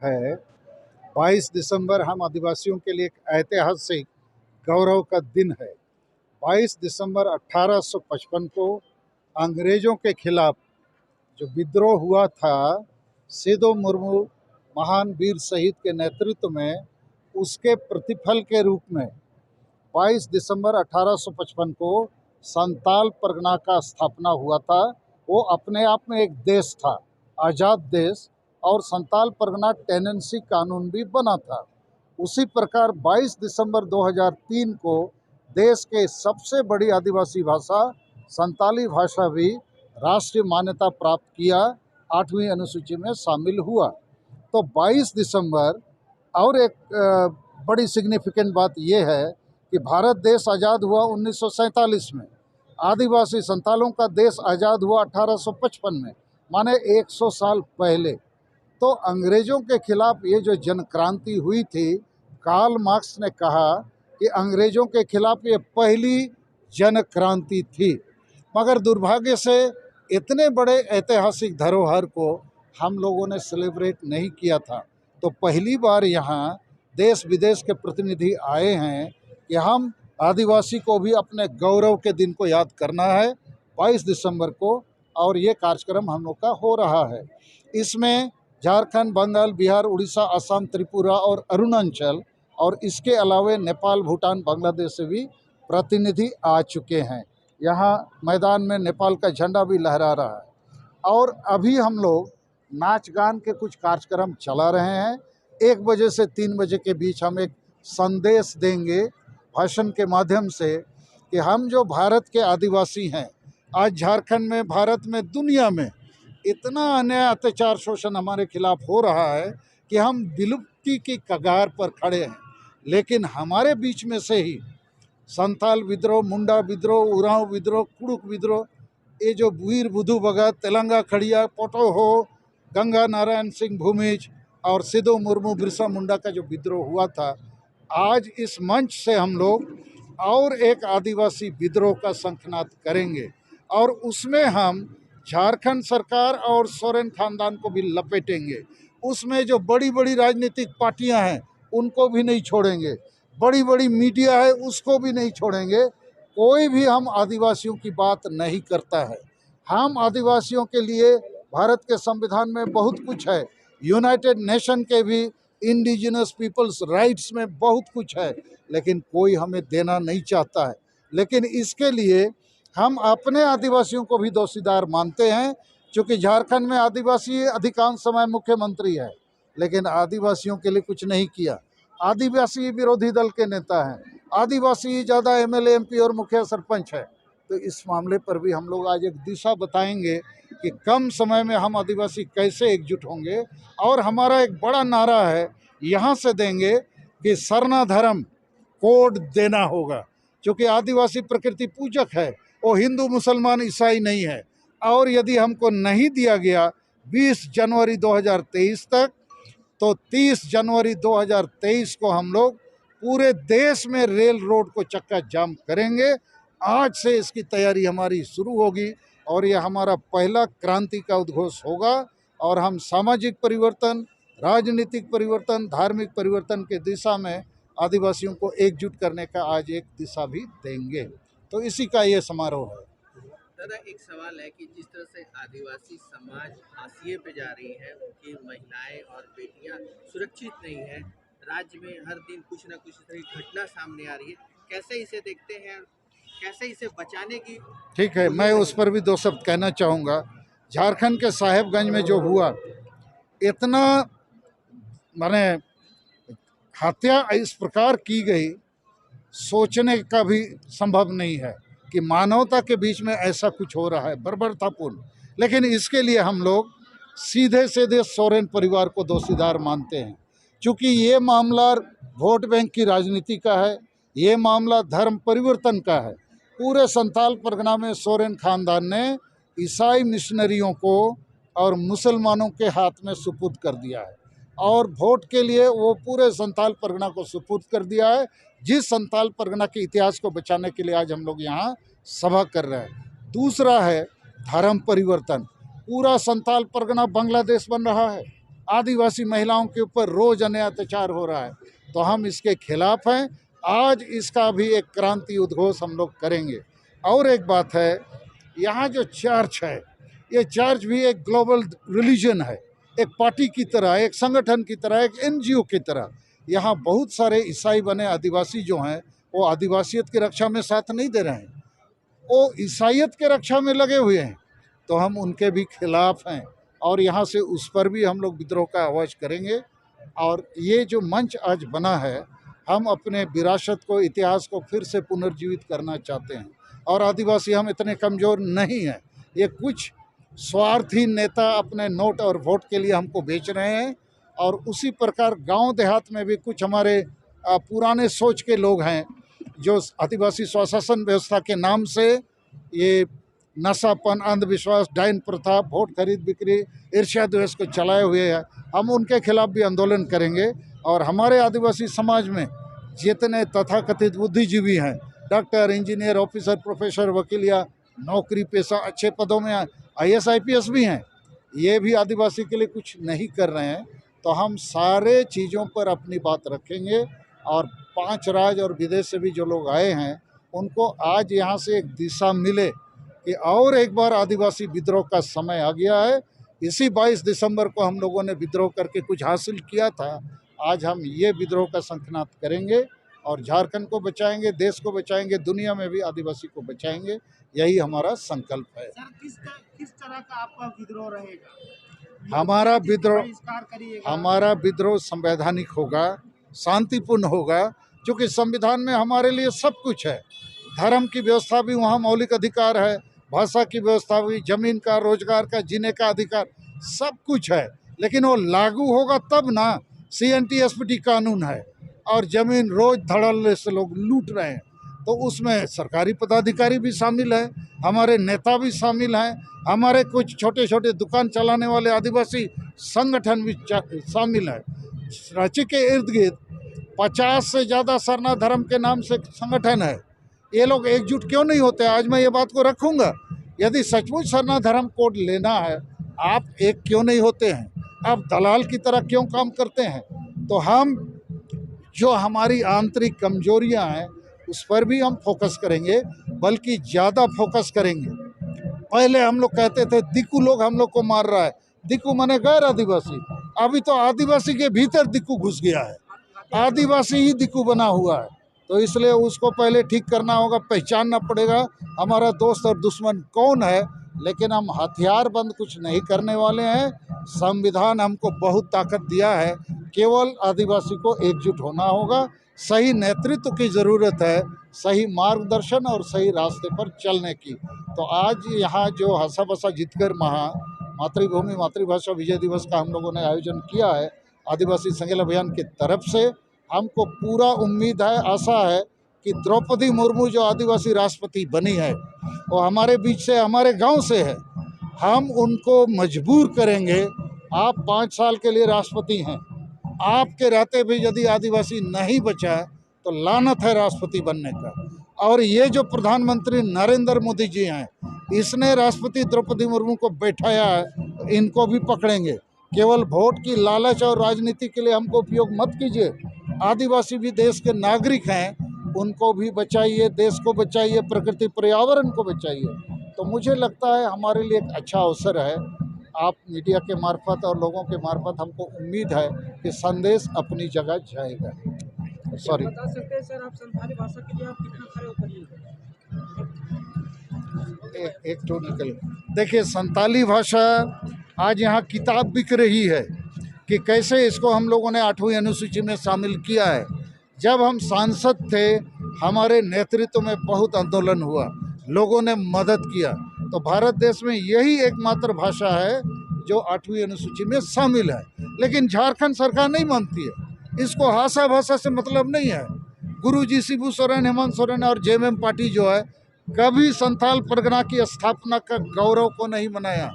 है। 22 दिसंबर हम आदिवासियों के लिए एक ऐतिहासिक गौरव का दिन है। 22 दिसंबर 1855 को अंग्रेज़ों के खिलाफ जो विद्रोह हुआ था, सिदो मुर्मू महान वीर शहीद के नेतृत्व में, उसके प्रतिफल के रूप में 22 दिसंबर 1855 को संताल परगना का स्थापना हुआ था। वो अपने आप में एक देश था, आज़ाद देश, और संताल परगना टेनेंसी कानून भी बना था। उसी प्रकार 22 दिसंबर 2003 को देश के सबसे बड़ी आदिवासी भाषा संताली भाषा भी राष्ट्रीय मान्यता प्राप्त किया, 8वीं अनुसूची में शामिल हुआ। तो 22 दिसंबर और एक बड़ी सिग्निफिकेंट बात यह है कि भारत देश आज़ाद हुआ 1947 में, आदिवासी संतालों का देश आज़ाद हुआ 1855 में, माने 100 साल पहले। तो अंग्रेज़ों के खिलाफ ये जो जन क्रांति हुई थी, कार्ल मार्क्स ने कहा कि अंग्रेज़ों के खिलाफ ये पहली जन क्रांति थी। मगर दुर्भाग्य से इतने बड़े ऐतिहासिक धरोहर को हम लोगों ने सेलिब्रेट नहीं किया था। तो पहली बार यहाँ देश विदेश के प्रतिनिधि आए हैं कि हम आदिवासी को भी अपने गौरव के दिन को याद करना है 22 दिसंबर को, और ये कार्यक्रम हम लोग का हो रहा है। इसमें झारखंड, बंगाल, बिहार, उड़ीसा, असम, त्रिपुरा और अरुणाचल, और इसके अलावा नेपाल, भूटान, बांग्लादेश से भी प्रतिनिधि आ चुके हैं। यहाँ मैदान में नेपाल का झंडा भी लहरा रहा है। और अभी हम लोग नाच गान के कुछ कार्यक्रम चला रहे हैं। 1 बजे से 3 बजे के बीच हम एक संदेश देंगे भाषण के माध्यम से कि हम जो भारत के आदिवासी हैं, आज झारखंड में, भारत में, दुनिया में इतना अन्याय, अत्याचार, शोषण हमारे खिलाफ हो रहा है कि हम विलुप्ति की कगार पर खड़े हैं। लेकिन हमारे बीच में से ही संथाल विद्रोह, मुंडा विद्रोह, उरांव विद्रोह, कुड़ुक विद्रोह, ये जो वीर बुधु भगत, तेलंगा खड़िया, पोटोहो, गंगा नारायण सिंह भूमिज और सिदो मुर्मू, बिरसा मुंडा का जो विद्रोह हुआ था, आज इस मंच से हम लोग और एक आदिवासी विद्रोह का शंखनाद करेंगे, और उसमें हम झारखंड सरकार और सोरेन खानदान को भी लपेटेंगे। उसमें जो बड़ी बड़ी राजनीतिक पार्टियां हैं उनको भी नहीं छोड़ेंगे, बड़ी बड़ी मीडिया है उसको भी नहीं छोड़ेंगे। कोई भी हम आदिवासियों की बात नहीं करता है। हम आदिवासियों के लिए भारत के संविधान में बहुत कुछ है, यूनाइटेड नेशन के भी इंडिजिनस पीपल्स राइट्स में बहुत कुछ है, लेकिन कोई हमें देना नहीं चाहता है। लेकिन इसके लिए हम अपने आदिवासियों को भी दोषीदार मानते हैं, क्योंकि झारखंड में आदिवासी अधिकांश समय मुख्यमंत्री है, लेकिन आदिवासियों के लिए कुछ नहीं किया। आदिवासी विरोधी दल के नेता हैं, आदिवासी ज़्यादा एमएलए, एमपी और मुखिया सरपंच है। तो इस मामले पर भी हम लोग आज एक दिशा बताएंगे कि कम समय में हम आदिवासी कैसे एकजुट होंगे। और हमारा एक बड़ा नारा है, यहाँ से देंगे कि सरना धर्म कोड देना होगा, क्योंकि आदिवासी प्रकृति पूजक है, वो हिंदू, मुसलमान, ईसाई नहीं है। और यदि हमको नहीं दिया गया 20 जनवरी 2023 तक, तो 30 जनवरी 2023 को हम लोग पूरे देश में रेल रोड को चक्का जाम करेंगे। आज से इसकी तैयारी हमारी शुरू होगी, और यह हमारा पहला क्रांति का उद्घोष होगा। और हम सामाजिक परिवर्तन, राजनीतिक परिवर्तन, धार्मिक परिवर्तन के दिशा में आदिवासियों को एकजुट करने का आज एक दिशा भी देंगे। तो इसी का ये समारोह है। दादा, एक सवाल है कि जिस तरह से आदिवासी समाज हाशिए पे जा रही है, उनकी महिलाएं और बेटियां सुरक्षित नहीं है, राज्य में हर दिन कुछ ना कुछ तरह की घटना सामने आ रही है, कैसे इसे देखते हैं, कैसे इसे बचाने की? ठीक है, मैं उस पर भी 2 शब्द कहना चाहूँगा। झारखंड के साहेबगंज में जो हुआ, इतना माने हत्या इस प्रकार की गई, सोचने का भी संभव नहीं है कि मानवता के बीच में ऐसा कुछ हो रहा है, बर्बरतापूर्ण। लेकिन इसके लिए हम लोग सीधे सीधे सोरेन परिवार को दोषीदार मानते हैं, क्योंकि ये मामला वोट बैंक की राजनीति का है, ये मामला धर्म परिवर्तन का है। पूरे संथाल परगना में सोरेन खानदान ने ईसाई मिशनरियों को और मुसलमानों के हाथ में सुपुर्द कर दिया है, और वोट के लिए वो पूरे संथाल परगना को सुपुर्द कर दिया है। जिस संथाल परगना के इतिहास को बचाने के लिए आज हम लोग यहाँ सभा कर रहे हैं। दूसरा है धर्म परिवर्तन। पूरा संथाल परगना बांग्लादेश बन रहा है। आदिवासी महिलाओं के ऊपर रोज अन्याय अत्याचार हो रहा है, तो हम इसके खिलाफ हैं। आज इसका भी एक क्रांति उद्घोष हम लोग करेंगे। और एक बात है, यहाँ जो चर्च है, ये चर्च भी एक ग्लोबल रिलीजन है, एक पार्टी की तरह, एक संगठन की तरह, एक एनजीओ की तरह। यहाँ बहुत सारे ईसाई बने आदिवासी जो हैं, वो आदिवासियत की रक्षा में साथ नहीं दे रहे हैं, वो ईसाइयत के रक्षा में लगे हुए हैं। तो हम उनके भी खिलाफ हैं और यहाँ से उस पर भी हम लोग विद्रोह का आवाज़ करेंगे। और ये जो मंच आज बना है, हम अपने विरासत को, इतिहास को फिर से पुनर्जीवित करना चाहते हैं। और आदिवासी हम इतने कमज़ोर नहीं हैं। ये कुछ स्वार्थी नेता अपने नोट और वोट के लिए हमको बेच रहे हैं। और उसी प्रकार गांव देहात में भी कुछ हमारे पुराने सोच के लोग हैं जो आदिवासी स्वशासन व्यवस्था के नाम से ये नशापन, अंधविश्वास, डायन प्रथा, वोट खरीद बिक्री, ईर्ष्या द्वेष को चलाए हुए हैं। हम उनके खिलाफ भी आंदोलन करेंगे। और हमारे आदिवासी समाज में जितने तथाकथित बुद्धिजीवी हैं, डॉक्टर, इंजीनियर, ऑफिसर, प्रोफेसर, वकील या नौकरी पेशा अच्छे पदों में IAS IPS भी हैं, ये भी आदिवासी के लिए कुछ नहीं कर रहे हैं। तो हम सारे चीज़ों पर अपनी बात रखेंगे। और 5 राज्य और विदेश से भी जो लोग आए हैं, उनको आज यहाँ से एक दिशा मिले कि और एक बार आदिवासी विद्रोह का समय आ गया है। इसी 22 दिसंबर को हम लोगों ने विद्रोह करके कुछ हासिल किया था। आज हम ये विद्रोह का शंखनाद करेंगे और झारखंड को बचाएंगे, देश को बचाएंगे, दुनिया में भी आदिवासी को बचाएंगे। यही हमारा संकल्प है। सर, किस तरह का आपका विद्रोह रहेगा? हमारा विद्रोह संवैधानिक होगा, शांतिपूर्ण होगा, क्योंकि संविधान में हमारे लिए सब कुछ है। धर्म की व्यवस्था भी वहाँ मौलिक अधिकार है, भाषा की व्यवस्था भी, जमीन का, रोजगार का, जीने का अधिकार, सब कुछ है। लेकिन वो लागू होगा तब ना। CNT SPT कानून है और जमीन रोज धड़ल्ले से लोग लूट रहे हैं, तो उसमें सरकारी पदाधिकारी भी शामिल है, हमारे नेता भी शामिल हैं, हमारे कुछ छोटे छोटे दुकान चलाने वाले आदिवासी संगठन भी शामिल है। रांची के इर्द गिर्द 50 से ज़्यादा सरना धर्म के नाम से संगठन है। ये लोग एकजुट क्यों नहीं होते? आज मैं ये बात को रखूँगा। यदि सचमुच सरना धर्म कोड लेना है, आप एक क्यों नहीं होते हैं? आप दलाल की तरह क्यों काम करते हैं? तो हम जो हमारी आंतरिक कमजोरियां हैं उस पर भी हम फोकस करेंगे, बल्कि ज़्यादा फोकस करेंगे। पहले हम लोग कहते थे दिक्कू लोग हम लोग को मार रहा है, दिक्कू माने गैर आदिवासी। अभी तो आदिवासी के भीतर दिक्कू घुस गया है, आदिवासी ही दिक्कू बना हुआ है। तो इसलिए उसको पहले ठीक करना होगा, पहचानना पड़ेगा हमारा दोस्त और दुश्मन कौन है। लेकिन हम हथियार बंद कुछ नहीं करने वाले हैं। संविधान हमको बहुत ताकत दिया है, केवल आदिवासी को एकजुट होना होगा। सही नेतृत्व की ज़रूरत है, सही मार्गदर्शन और सही रास्ते पर चलने की। तो आज यहाँ जो हंसा बसा जीतकर मातृभूमि मातृभाषा विजय दिवस का हम लोगों ने आयोजन किया है आदिवासी संगेल अभियान की तरफ से, हमको पूरा उम्मीद है, आशा है कि द्रौपदी मुर्मू जो आदिवासी राष्ट्रपति बनी है, वो हमारे बीच से, हमारे गांव से है। हम उनको मजबूर करेंगे। आप 5 साल के लिए राष्ट्रपति हैं, आपके रहते भी यदि आदिवासी नहीं बचा तो लानत है राष्ट्रपति बनने का। और ये जो प्रधानमंत्री नरेंद्र मोदी जी हैं, इसने राष्ट्रपति द्रौपदी मुर्मू को बैठाया है, इनको भी पकड़ेंगे। केवल वोट की लालच और राजनीति के लिए हमको उपयोग मत कीजिए। आदिवासी भी देश के नागरिक हैं, उनको भी बचाइए, देश को बचाइए, प्रकृति पर्यावरण को बचाइए। तो मुझे लगता है हमारे लिए एक अच्छा अवसर है। आप मीडिया के मार्फत और लोगों के मार्फत, हमको उम्मीद है कि संदेश अपनी जगह जाएगा। सॉरी, बता सकते हैं सर, आप संथाली भाषा के लिए आप कितना खरे उतरिए? एक तो निकल। देखिए, संताली भाषा आज यहाँ किताब बिक रही है कि कैसे इसको हम लोगों ने 8वीं अनुसूची में शामिल किया है। जब हम सांसद थे, हमारे नेतृत्व में बहुत आंदोलन हुआ, लोगों ने मदद किया। तो भारत देश में यही एकमात्र भाषा है जो 8वीं अनुसूची में शामिल है। लेकिन झारखंड सरकार नहीं मानती है, इसको हासा भाषा से मतलब नहीं है। गुरुजी शिबू सोरेन, हेमंत सोरेन और JMM पार्टी जो है, कभी संथाल परगना की स्थापना का गौरव को नहीं मनाया,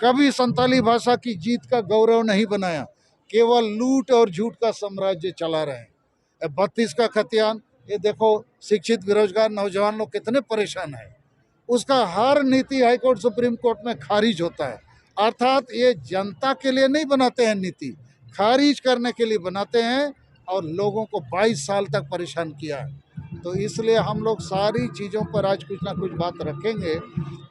कभी संताली भाषा की जीत का गौरव नहीं बनाया। केवल लूट और झूठ का साम्राज्य चला रहे हैं। 32 का खतियान, ये देखो, शिक्षित बेरोजगार नौजवान लोग कितने परेशान हैं। उसका हर नीति हाईकोर्ट सुप्रीम कोर्ट में खारिज होता है। अर्थात ये जनता के लिए नहीं बनाते हैं नीति, खारिज करने के लिए बनाते हैं और लोगों को 22 साल तक परेशान किया है। तो इसलिए हम लोग सारी चीज़ों पर आज कुछ ना कुछ बात रखेंगे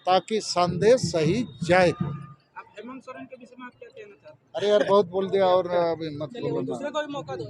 ताकि संदेश सही जाए। आप हेमंत सोरेन के विषय में आप क्या कहना चाहते हैं? अरे यार बहुत बोल दिया और अभी मत चलिए बोलो दूसरे ना। को भी मौका दो।